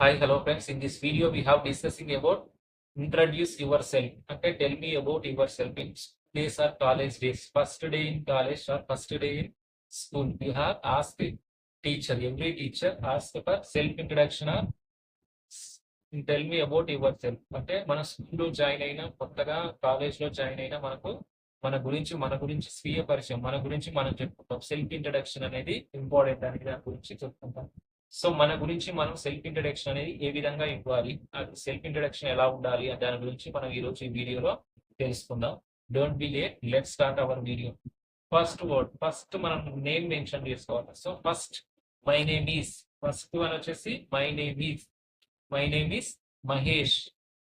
Hi, hello friends. In this video, we have discussing about introduce yourself. Okay, tell me about yourself in days or college days. First day in college or first day in school. You have asked teacher. Every teacher asked for self introduction or tell me about yourself. అంటే మన స్కూల్లో join అయినా కొత్తగా college లో join అయినా మనకు మన గురించి స్వీయ పరిచయం మన గురించి మనం చెప్పుకుంటాం. సెల్ఫ్ ఇంట్రడక్షన్ అనేది ఇంపార్టెంట్ అనేది దాని గురించి చెప్పుకుంటాం. సో మన గురించి మనం సెల్ఫ్ ఇంట్రడక్షన్ అనేది ఏ విధంగా ఇవ్వాలి, అది సెల్ఫ్ ఇంట్రడక్షన్ ఎలా ఉండాలి దాని గురించి మనం ఈ రోజు ఈ వీడియోలో తెలుసుకుందాం. Don't be late, let start our video. First word, first మనం నేమ్ మెన్షన్ చేసుకోవాలి. So first my name is, first one వచ్చేసి my name is Mahesh.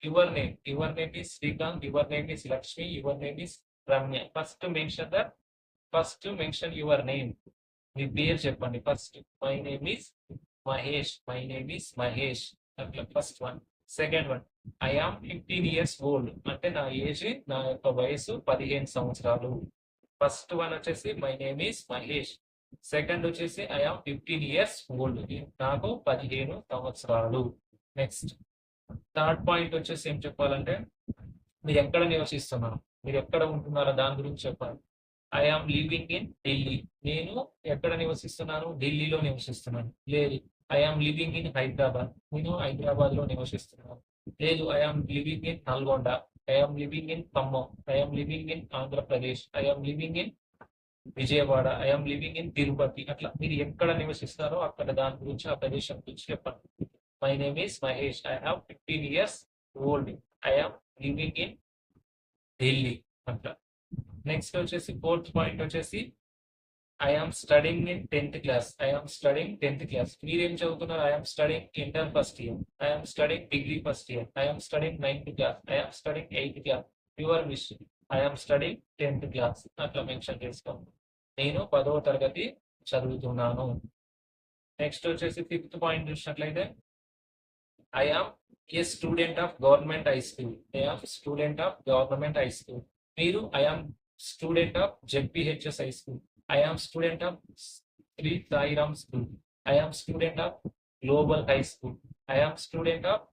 Your name is Srikanth, your name is Lakshmi, your name is Ramya. First mention your name. మీ పేరు చెప్పండి first. My name is Mahesh అట్లా first one. Second one, I am 15 years old, అంటే నా యొక్క వయసు 15 సంవత్సరాలు. ఫస్ట్ వన్ వచ్చేసి my name is Mahesh. Second వచ్చేసి ఐ ఆమ్ 15 years ఓల్డ్, నాకు 15 సంవత్సరాలు. నెక్స్ట్ థర్డ్ పాయింట్ వచ్చేసి ఏం చెప్పాలంటే మీరు ఎక్కడ నివసిస్తున్నారు, మీరు ఎక్కడ ఉంటున్నారో దాని గురించి చెప్పాలి. I am living in Delhi, నేను ఎక్కడ నివసిస్తున్నాను, ఢిల్లీలో నివసిస్తున్నాను. లేదు, I am living in Hyderabad, నేను హైదరాబాద్ లో నివసిస్తున్నాను. లేదు, I am living in Nalgonda, I am living in Khammam, I am living in Andhra Pradesh, I am living in Vijayawada, I am living in Tirupati. అట్లా మీరు ఎక్కడ నివసిస్తారో అక్కడ దాని గురించి ఆ ప్రదేశం గురించి చెప్పండి. My name is Mahesh, I have 15 years old, I am living in Delhi అట్లా. నెక్స్ట్ వచ్చేసి ఫోర్త్ పాయింట్ వచ్చేసి I am studying in 10th class, I am studying 10th class. మీరేం చదువుతున్నారు? I am studying inter first year, I am studying degree first year, I am studying 9th class, I am studying 8th class. Your wish, I am studying 10th class అట్లా mention చేసుకోండి. నేను 10వ తరగతి చదువుతున్నాను. Next వచ్చేసి fifth point చూసినట్లయితే I am a student of government high school, I am student of government high school. మీరు I am student of ZPHS high school, I am student of Shri Sairam school, I am student of global high school, I am student of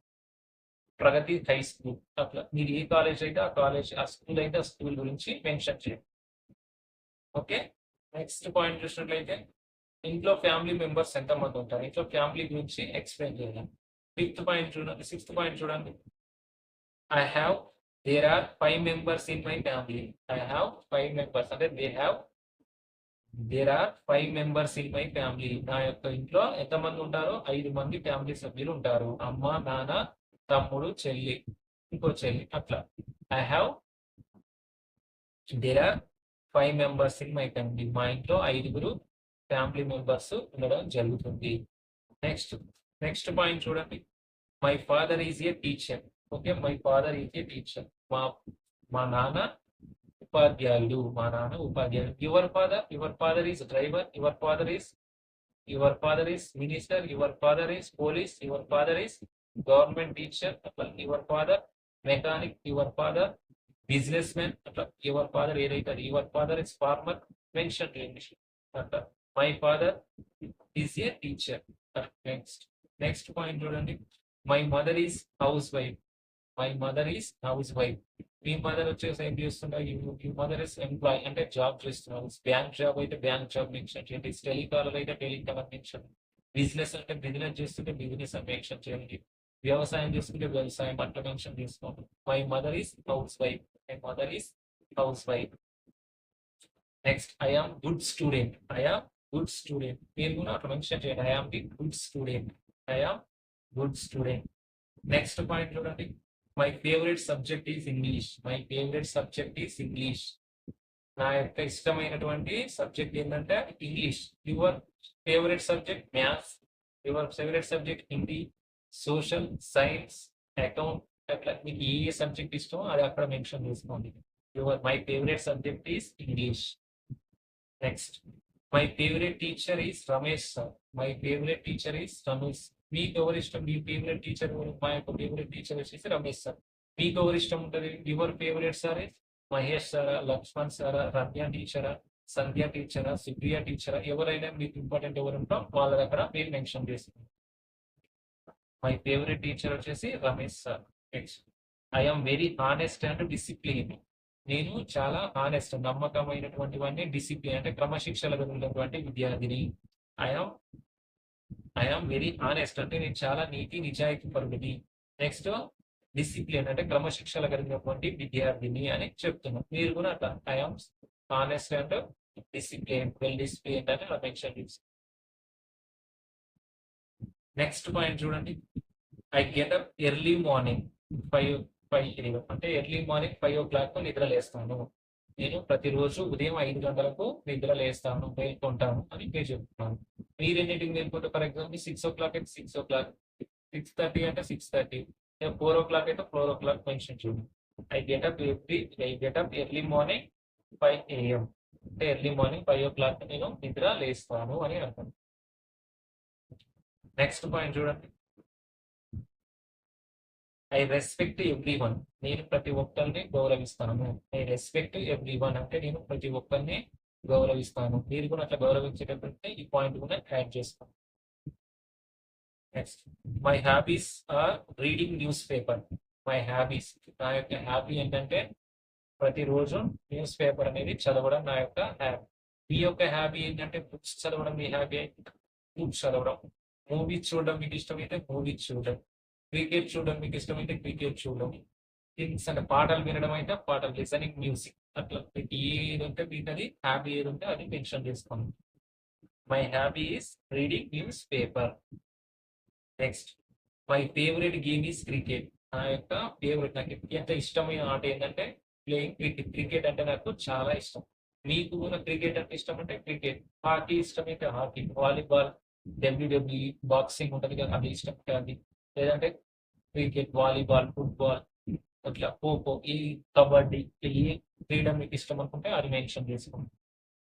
Pragati high school. అట్లా మీరు ఏ college అయితే ఆ college, ఆ school అయితే ఆ school గురించి mention చేయండి. ఓకే. నెక్స్ట్ పాయింట్ చూసినట్లయితే ఇంట్లో ఫ్యామిలీ మెంబర్స్ ఎంతమంది ఉంటారు, ఇంట్లో ఫ్యామిలీ గురించి ఎక్స్ప్లెయిన్ చేయాలి. సిక్స్త్ పాయింట్ చూడండి. I have, there are 5 members in my family. I have 5 members. అంటే there are 5 members in my family. నా యొక్క ఇంట్లో ఎంతమంది ఉంటారో 5 మంది ఫ్యామిలీ సభ్యులు ఉంటారు. అమ్మ, నాన్న, తమ్ముడు, చెల్లి, ఇంకో చెల్లి అట్లా. I have, there are 5 members in my family. మా ఇంట్లో 5 ఫ్యామిలీ మెంబర్స్ ఉండడం జరుగుతుంది. నెక్స్ట్ పాయింట్ చూడండి. My father is a teacher. Okay, my father is a teacher. మా నాన్న ఉపాధ్యాయుడు. Your father is driver, your father is minister, your father is police, your father is government teacher అట్లా. Your father mechanic, your father businessman అట్లా. Your father ఏదైతే your father is farmer mention చేయండి అట్లా. My father is a teacher. Next point చూడండి. My mother is house wife. Me mother వచ్చేసి ఏం చేస్తున్నారు? మీ మదర్ ఇస్ ఎంప్లాయ్, అంటే జాబ్ చేస్తున్నారు. బ్యాంక్ జాబ్ అయితే బ్యాంక్ జాబ్ మెన్షన్ చేయండి. టెలికాలర్ అయితే టెలికాలర్ మెన్షన్. బిజినెస్ అంటే బిజినెస్ చేస్తుంటే బిజినెస్ అని మెన్షన్ చేయండి. వ్యవసాయం చేసుకుంటే వ్యవసాయం అట్లా మెన్షన్ చేసుకోండి. My mother is housewife. Next I am good student. మీరు కూడా అట్లా మెన్షన్ చేయండి. I am the good student. Next point చూడండి. My favourite subject is English. నా యొక్క ఇష్టమైనటువంటి సబ్జెక్ట్ ఏంటంటే English. Your favourite subject maths, your favourite subject Hindi, social, science, account అట్లా. మీకు ఏ సబ్జెక్ట్ ఇష్టమో అది అక్కడ మెన్షన్ చేసుకోండి. My favourite subject is English. Next my favourite teacher is Ramesh sir. మీకు ఎవరు ఇష్టం? మీ ఫేవరెట్ టీచర్ ఎవరు? మా యొక్క ఫేవరెట్ టీచర్ వచ్చేసి రమేష్ సార్. మీకు ఎవరు ఇష్టం ఉంటుంది? Your favourite sir is Mahesh సారా, లక్ష్మణ్ సారా, రమ్య టీచరా, సంధ్య టీచరా, సుప్రియ టీచరా, ఎవరైనా మీకు ఇంపార్టెంట్ ఎవరు ఉంటారో వాళ్ళ దగ్గర మీరు మెన్షన్ చేసుకోండి. మై ఫేవరెట్ టీచర్ వచ్చేసి Ramesh sir. Next, I am very honest and discipline. నేను చాలా హానెస్ట్, నమ్మకమైనటువంటివన్నీ, డిసిప్లిన్ అంటే క్రమశిక్షణ కలిగినటువంటి విద్యార్థిని. ఐఆమ్ ఐఆమ్ వెరీ హానెస్ట్ అంటే నేను చాలా నీతి నిజాయితీ పరుడిని. నెక్స్ట్, డిసిప్లిన్ అంటే క్రమశిక్షణ కలిగినటువంటి విద్యార్థిని అని చెప్తున్నాం. మీరు కూడా అట్లా I am honest and discipline, well discipline అని మెన్షన్ చేసి. నెక్స్ట్ పాయింట్ చూడండి, I get up early morning 5 అంటే ఎర్లీ మార్నింగ్ 5 o'clock నిద్ర లేస్తాను. నేను ప్రతిరోజు ఉదయం 5 గంటలకు నిద్ర లేస్తాను, మేల్కొంటాను అని నేను చెప్తున్నాను. మీరు ఎన్నింటికి మేల్కొంటే, ఫర్ ఎగ్జాంపుల్ 6 o'clock అయితే 6 o'clock, 6:30 అంటే 6:30, 4 o'clock అయితే 4 o'clock మెన్షన్ చూడండి. I get up early morning 5 AM అంటే ఎర్లీ మార్నింగ్ 5 o'clock నేను నిద్ర లేస్తాను అని అర్థం. నెక్స్ట్ పాయింట్ చూడండి, ఐ రెస్పెక్ట్ ఎవ్రీ వన్. నేను ప్రతి ఒక్కరిని గౌరవిస్తాను. ఐ రెస్పెక్ట్ ఎవ్రీ వన్ అంటే నేను ప్రతి ఒక్కరిని గౌరవిస్తాను. మీరు కూడా అట్లా గౌరవించేటట్టు ఈ పాయింట్ కూడా యాడ్ చేస్తాను. Next, my hobbies are reading news paper. My hobbies, నా యొక్క హ్యాబీ ఏంటంటే ప్రతిరోజు న్యూస్ పేపర్ అనేది చదవడం నా యొక్క హ్యాబీ. మీ యొక్క హ్యాబీ ఏంటంటే బుక్స్ చదవడం మీ హ్యాబీ. బుక్స్ చదవడం. మూవీస్ చూడడం మీకు ఇష్టమైతే మూవీస్ చూడడం. క్రికెట్ చూడడం మీకు ఇష్టమైతే క్రికెట్ చూడడం. థింగ్స్ అంటే పాటలు వినడం అయితే పాటలు, లిసనింగ్ మ్యూజిక్, అట్లా మీకు ఏది ఉంటే మీకు అది హ్యాబీ ఏది ఉంటే అది మెన్షన్ చేసుకోండి. My hobby is reading news paper. Next, my favourite game is cricket. నా యొక్క ఫేవరెట్, నాకు ఎంత ఇష్టమైన ఆట ఏంటంటే ప్లేయింగ్ క్రికెట్. క్రికెట్ అంటే నాకు చాలా ఇష్టం. మీకు కూడా క్రికెట్ అంటే ఇష్టం అంటే క్రికెట్. హాకీ ఇష్టమైతే హాకీ, వాలీబాల్, డబ్ల్యూడబ్ల్యూఈ బాక్సింగ్ ఉంటుంది కదా అది ఇష్టం అంటే అది, లేదంటే క్రికెట్, వాలీబాల్, ఫుట్బాల్, అట్లా ఖోఖో, ఈ కబడ్డీ, ఏ క్రీడ మీకు ఇష్టం అనుకుంటే అది మెన్షన్ చేసుకోండి.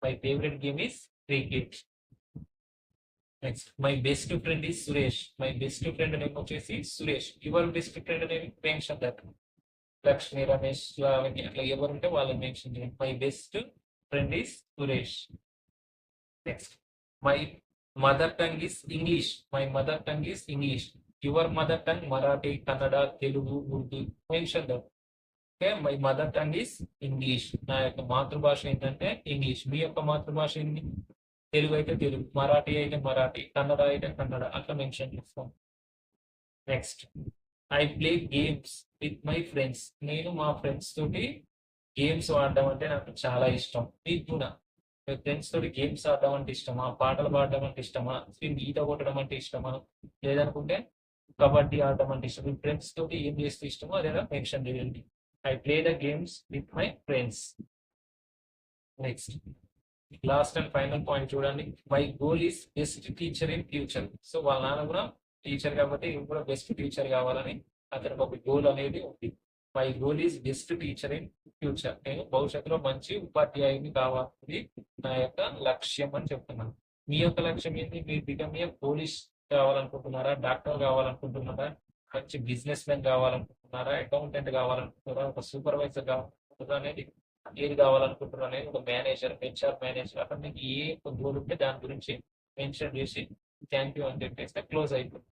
My favourite game is cricket. Next, my best friend is Suresh. My best friend name వచ్చేసి Suresh. Your best friend name mention that. Lakshmi, Ramesh, Lavanya అట్లా ఎవరు ఉంటే వాళ్ళని మెన్షన్ చేయండి. My best friend is Suresh. Next, my mother tongue is English. My mother tongue is English. Your mother tongue Marathi, Kannada, Telugu, Urdu mention that. Okay, my mother tongue is English. నా యొక్క మాతృభాష ఏంటంటే English. మీ యొక్క మాతృభాష ఏంటి? తెలుగు అయితే తెలుగు, మరాఠీ అయితే మరాఠీ, కన్నడ అయితే కన్నడ, అట్లా మెన్షన్ చేస్తాం. Next, I play games with my friends. నేను మా ఫ్రెండ్స్ తోటి గేమ్స్ ఆడడం అంటే నాకు చాలా ఇష్టం. మీకు కూడా మీ ఫ్రెండ్స్ తోటి గేమ్స్ ఆడడం అంటే ఇష్టమా, పాటలు పాడడం అంటే ఇష్టమా, ఈత కొట్టడం అంటే ఇష్టమా, లేదనుకుంటే కబడ్డీ ఆడడం అంటే ఇష్టం. మీ ఫ్రెండ్స్ తోటి ఏం చేస్తే ఇష్టమో అదేలా మెన్షన్ చేయండి. I play the games with my friends. Next, last and final point చూడండి, my goal is best teacher in future. So వాళ్ళ నాన్న కూడా టీచర్ కాబట్టి ఇవి కూడా బెస్ట్ టీచర్ కావాలని అతనికి ఒక గోల్ అనేది ఉంది. My goal is best teacher in future. నేను భవిష్యత్తులో మంచి ఉపాధ్యాయుని కావాలని నా యొక్క లక్ష్యం అని చెప్తున్నాను. మీ యొక్క లక్ష్యం ఏంటి? మీరు బికమ్ ఏ పోలీస్ కావాలనుకుంటున్నారా, డాక్టర్ కావాలనుకుంటున్నారా, మంచి బిజినెస్ మ్యాన్ కావాలనుకుంటున్నారా, అకౌంటెంట్ కావాలనుకుంటున్నారా, ఒక సూపర్వైజర్ కావాలనుకుంటున్నారా అనేది, ఏది కావాలనుకుంటున్నారా అనేది, ఒక మేనేజర్, హెచ్ఆర్ మేనేజర్, అక్కడ మీకు ఏ గోల్ ఉంటే దాని గురించి మెన్షన్ చేసి థ్యాంక్ యూ అని చెప్పేస్తే క్లోజ్ అయిపోతుంది.